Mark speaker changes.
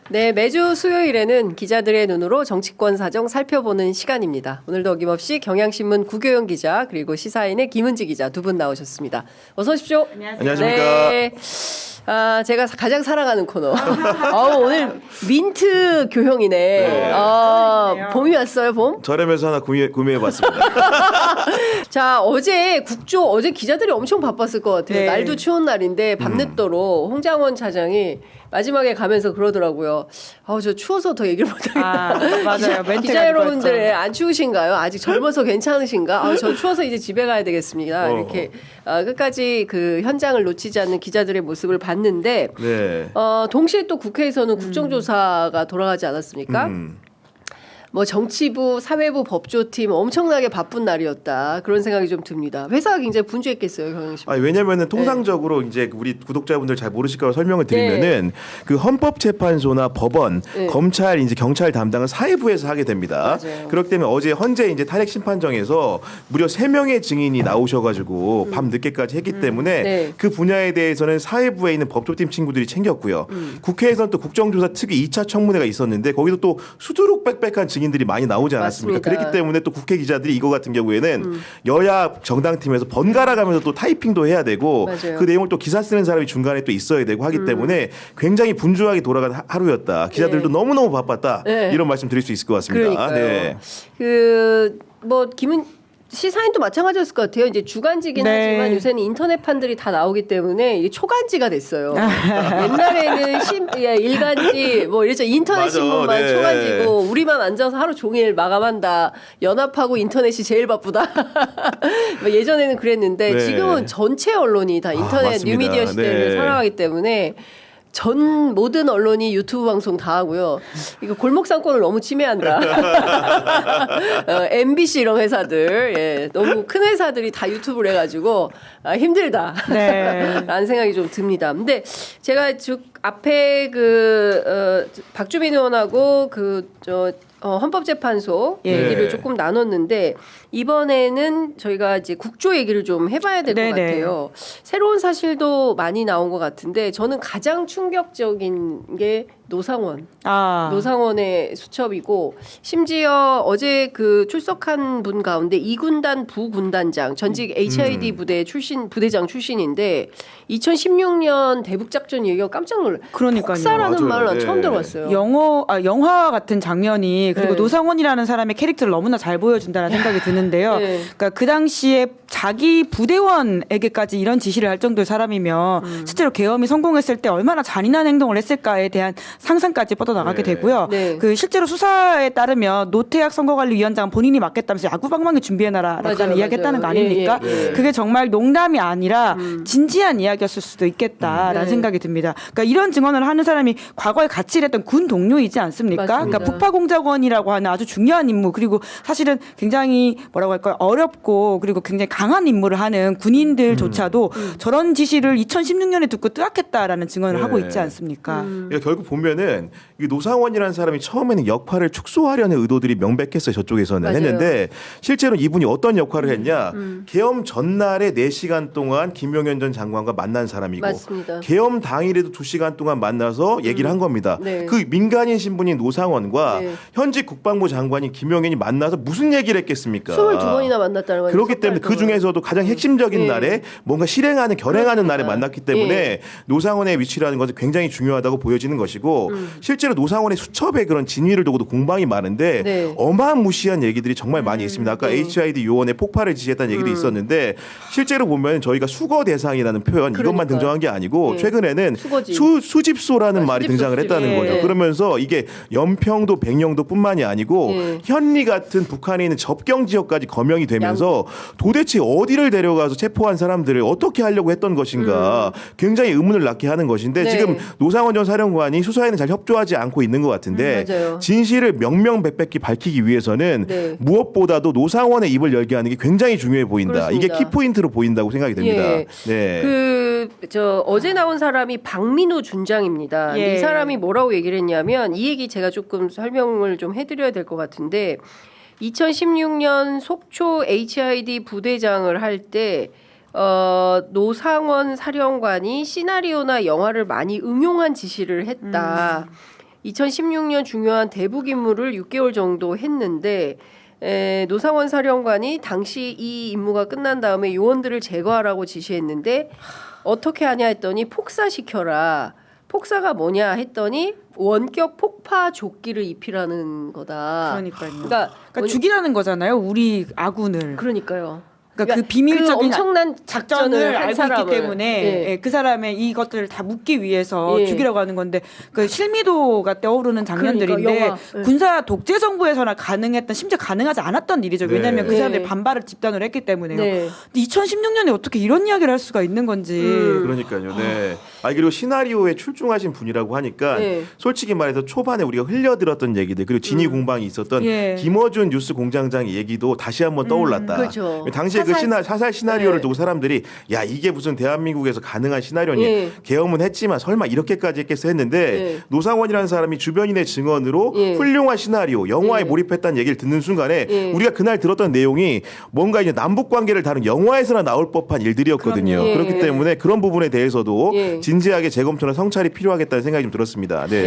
Speaker 1: 네, 매주 수요일에는 기자들의 눈으로 정치권 사정 살펴보는 시간입니다. 오늘도 어김없이 경향신문 구교영 기자 그리고 시사인의 김은지 기자 두 분 나오셨습니다. 어서 오십시오.
Speaker 2: 안녕하십니까.
Speaker 1: 네. 제가 가장 사랑하는 코너. 오늘 민트 교형이네.
Speaker 2: 네.
Speaker 1: 봄이 왔어요, 봄?
Speaker 2: 저렴해서 하나 구매해봤습니다.
Speaker 1: 자, 어제 기자들이 엄청 바빴을 것 같아요.
Speaker 3: 네.
Speaker 1: 날도 추운 날인데 밤늦도록 홍장원 차장이 마지막에 가면서 그러더라고요. 저 추워서 더 얘기를 못하겠다.
Speaker 3: 맞아요. 멘트가
Speaker 1: 기자 여러분들
Speaker 3: 그거였죠.
Speaker 1: 안 추우신가요? 아직 젊어서 괜찮으신가? 저 추워서 이제 집에 가야 되겠습니다. 이렇게 끝까지 그 현장을 놓치지 않는 기자들의 모습을 봤는데
Speaker 2: 네.
Speaker 1: 동시에 또 국회에서는 국정조사가 돌아가지 않았습니까? 뭐 정치부, 사회부, 법조팀 엄청나게 바쁜 날이었다. 그런 생각이 좀 듭니다. 회사가 굉장히 분주했겠어요, 경영 씨.
Speaker 2: 왜냐면은 통상적으로 이제 우리 구독자분들 잘 모르실까 봐 설명을 드리면은 그 헌법재판소나 법원, 검찰, 이제 경찰 담당은 사회부에서 하게 됩니다.
Speaker 1: 맞아요.
Speaker 2: 그렇기 때문에 어제 헌재 이제 탄핵 심판정에서 무려 3명의 증인이 나오셔가지고 밤 늦게까지 했기 때문에
Speaker 1: 네.
Speaker 2: 그 분야에 대해서는 사회부에 있는 법조팀 친구들이 챙겼고요. 국회에서는 또 국정조사 특위 2차 청문회가 있었는데 거기도 또 수두룩 빽빽한 증인들이 많이 나오지 않았습니까?
Speaker 1: 맞습니다.
Speaker 2: 그렇기 때문에 또 국회 기자들이 이거 같은 경우에는 여야 정당팀에서 번갈아 가면서 또 타이핑도 해야 되고
Speaker 1: 맞아요.
Speaker 2: 그 내용을 또 기사 쓰는 사람이 중간에 또 있어야 되고 하기 때문에 굉장히 분주하게 돌아간 하루였다. 기자들도 너무너무 바빴다.
Speaker 1: 네.
Speaker 2: 이런 말씀 드릴 수 있을 것 같습니다.
Speaker 1: 그러니까요. 시사인도 마찬가지였을 것 같아요. 이제 주간지긴
Speaker 3: 네.
Speaker 1: 하지만 요새는 인터넷판들이 다 나오기 때문에 이게 초간지가 됐어요. 옛날에는 일간지 뭐 이랬죠. 인터넷
Speaker 2: 맞아,
Speaker 1: 신문만
Speaker 2: 네.
Speaker 1: 초간지고 우리만 앉아서 하루 종일 마감한다. 연합하고 인터넷이 제일 바쁘다. 뭐 예전에는 그랬는데
Speaker 2: 네.
Speaker 1: 지금은 전체 언론이 다 인터넷
Speaker 2: 맞습니다.
Speaker 1: 뉴미디어 시대를
Speaker 2: 네.
Speaker 1: 살아가기 때문에 전 모든 언론이 유튜브 방송 다 하고요. 이거 골목 상권을 너무 침해한다. MBC 이런 회사들, 너무 큰 회사들이 다 유튜브를 해가지고 힘들다.
Speaker 3: 네.
Speaker 1: 라는 생각이 좀 듭니다. 근데 제가 앞에 박주민 의원하고 헌법재판소 얘기를 조금 나눴는데 이번에는 저희가 이제 국조 얘기를 좀 해봐야 될 것
Speaker 3: 네네.
Speaker 1: 같아요. 새로운 사실도 많이 나온 것 같은데 저는 가장 충격적인 게 노상원의 수첩이고 심지어 어제 그 출석한 분 가운데 2군단 부군단장 전직 HID 부대장 출신인데 2016년 대북작전 얘기가 깜짝 놀랐어요.
Speaker 3: 그러니까요.
Speaker 1: 폭사라는
Speaker 2: 맞아요.
Speaker 1: 말을 난
Speaker 2: 네.
Speaker 1: 처음 들어봤어요.
Speaker 3: 영화 같은 장면이 그리고
Speaker 1: 네.
Speaker 3: 노상원이라는 사람의 캐릭터를 너무나 잘 보여준다는 생각이 드는데요.
Speaker 1: 네.
Speaker 3: 그러니까 그 당시에 자기 부대원에게까지 이런 지시를 할 정도의 사람이면 실제로 계엄이 성공했을 때 얼마나 잔인한 행동을 했을까에 대한 상상까지 뻗어나가게
Speaker 2: 네.
Speaker 3: 되고요.
Speaker 1: 네.
Speaker 3: 그 실제로 수사에 따르면 노태학 선거관리위원장 본인이 맡겠다면서 야구방망이 준비해놔라라고
Speaker 1: 맞아요,
Speaker 3: 이야기했다는 거
Speaker 1: 맞아요.
Speaker 3: 아닙니까?
Speaker 1: 예.
Speaker 3: 그게 정말 농담이 아니라 진지한 이야기였을 수도 있겠다라는
Speaker 1: 네.
Speaker 3: 생각이 듭니다. 그러니까 이런 증언을 하는 사람이 과거에 같이 일했던 군 동료이지 않습니까?
Speaker 1: 맞습니다.
Speaker 3: 그러니까 북파공작원이라고 하는 아주 중요한 임무 그리고 사실은 굉장히 뭐라고 할까요? 어렵고 그리고 굉장히 강한 임무를 하는 군인들조차도 저런 지시를 2016년에 듣고 뜨악했다라는 증언을
Speaker 2: 네.
Speaker 3: 하고 있지 않습니까?
Speaker 2: 그러니까 결국 보면은 이 노상원이라는 사람이 처음에는 역할을 축소하려는 의도들이 명백했어요. 저쪽에서는
Speaker 1: 맞아요.
Speaker 2: 했는데 실제로 이분이 어떤 역할을 했냐. 계엄 전날에 4시간 동안 김용현 전 장관과 만난 사람이고
Speaker 1: 맞습니다.
Speaker 2: 계엄 당일에도 2시간 동안 만나서 얘기를 한 겁니다.
Speaker 1: 네.
Speaker 2: 그 민간인 신분인 노상원과
Speaker 1: 네.
Speaker 2: 현직 국방부 장관인 김용현이 만나서 무슨 얘기를 했겠습니까?
Speaker 1: 22번이나 만났다는 거예요.
Speaker 2: 그렇기 때문에 그 중에서도 가장 핵심적인
Speaker 1: 네.
Speaker 2: 날에 뭔가 결행하는 날에
Speaker 1: 그렇습니다.
Speaker 2: 만났기 때문에
Speaker 1: 예.
Speaker 2: 노상원의 위치라는 것은 굉장히 중요하다고 보여지는 것이고 실제로 노상원의 수첩에 그런 진위를 두고도 공방이 많은데
Speaker 1: 네.
Speaker 2: 어마무시한 얘기들이 정말 많이 있습니다. 아까
Speaker 1: 네.
Speaker 2: HID 요원의 폭발을 지시했다는 얘기도 있었는데 실제로 보면 저희가 수거 대상이라는 표현 이것만
Speaker 1: 그러니까요.
Speaker 2: 등장한 게 아니고
Speaker 1: 네.
Speaker 2: 최근에는
Speaker 1: 수거지.
Speaker 2: 수집소라는 말이
Speaker 1: 수집소,
Speaker 2: 등장을 했다는
Speaker 1: 수집.
Speaker 2: 거죠.
Speaker 1: 네.
Speaker 2: 그러면서 이게 연평도 백령도뿐만이 아니고
Speaker 1: 네.
Speaker 2: 현리 같은 북한에 있는 접경 지역까지 거명이 되면서 도대체 어디를 데려가서 체포한 사람들을 어떻게 하려고 했던 것인가 굉장히 의문을 낳게 하는 것인데
Speaker 1: 네.
Speaker 2: 지금 노상원 전 사령관이 수사에는 잘 협조하지 않고 있는 것 같은데
Speaker 1: 맞아요.
Speaker 2: 진실을 명명백백히 밝히기 위해서는
Speaker 1: 네.
Speaker 2: 무엇보다도 노상원의 입을 열게 하는 게 굉장히 중요해 보인다.
Speaker 1: 그렇습니다.
Speaker 2: 이게 키포인트로 보인다고 생각이 됩니다.
Speaker 1: 예.
Speaker 2: 네.
Speaker 1: 어제 나온 사람이 박민우 준장입니다.
Speaker 3: 예.
Speaker 1: 이 사람이 뭐라고 얘기를 했냐면 이 얘기 제가 조금 설명을 좀 해드려야 될 것 같은데 2016년 속초 HID 부대장을 할 때 노상원 사령관이 시나리오나 영화를 많이 응용한 지시를 했다. 2016년 중요한 대북 임무를 6개월 정도 했는데 노상원 사령관이 당시 이 임무가 끝난 다음에 요원들을 제거하라고 지시했는데 어떻게 하냐 했더니 폭사시켜라. 폭사가 뭐냐 했더니 원격 폭파 조끼를 입히라는 거다.
Speaker 3: 그러니까요.
Speaker 1: 그러니까
Speaker 3: 죽이라는 거잖아요. 우리 아군을.
Speaker 1: 그러니까요.
Speaker 3: 그러니까 그 비밀적인
Speaker 1: 그 엄청난 작전을 한
Speaker 3: 알고
Speaker 1: 사람을
Speaker 3: 있기 때문에
Speaker 1: 예.
Speaker 3: 예, 그 사람의 이것들을 다 묻기 위해서
Speaker 1: 예.
Speaker 3: 죽이려고 하는 건데 그 실미도가 떠오르는 장면들인데
Speaker 1: 그러니까, 영화. 예.
Speaker 3: 군사 독재 정부에서나 가능했던 심지어 가능하지 않았던 일이죠. 왜냐하면
Speaker 2: 네.
Speaker 3: 그 사람들이
Speaker 1: 네.
Speaker 3: 반발을 집단으로 했기 때문에요.
Speaker 1: 네.
Speaker 3: 근데 2016년에 어떻게 이런 이야기를 할 수가 있는 건지.
Speaker 2: 그러니까요. 네. 그리고 시나리오에 출중하신 분이라고 하니까
Speaker 1: 네.
Speaker 2: 솔직히 말해서 초반에 우리가 흘려들었던 얘기들 그리고 진위 공방이 있었던
Speaker 3: 예.
Speaker 2: 김어준 뉴스 공장장 얘기도 다시 한번 떠올랐다.
Speaker 1: 그렇죠.
Speaker 2: 당시에 사살 시나리오를
Speaker 1: 네.
Speaker 2: 두고 사람들이 야 이게 무슨 대한민국에서 가능한 시나리오니
Speaker 1: 예.
Speaker 2: 계엄은 했지만 설마 이렇게까지 했겠어 했는데
Speaker 1: 예.
Speaker 2: 노상원이라는 사람이 주변인의 증언으로
Speaker 1: 예.
Speaker 2: 훌륭한 시나리오 영화에
Speaker 1: 예.
Speaker 2: 몰입했다는 얘기를 듣는 순간에
Speaker 1: 예.
Speaker 2: 우리가 그날 들었던 내용이 뭔가 이제 남북 관계를 다룬 영화에서나 나올 법한 일들이었거든요.
Speaker 1: 그럼요. 예.
Speaker 2: 그렇기 때문에 그런 부분에 대해서도
Speaker 1: 예.
Speaker 2: 진지하게 재검토나 성찰이 필요하겠다는 생각이 좀 들었습니다. 네.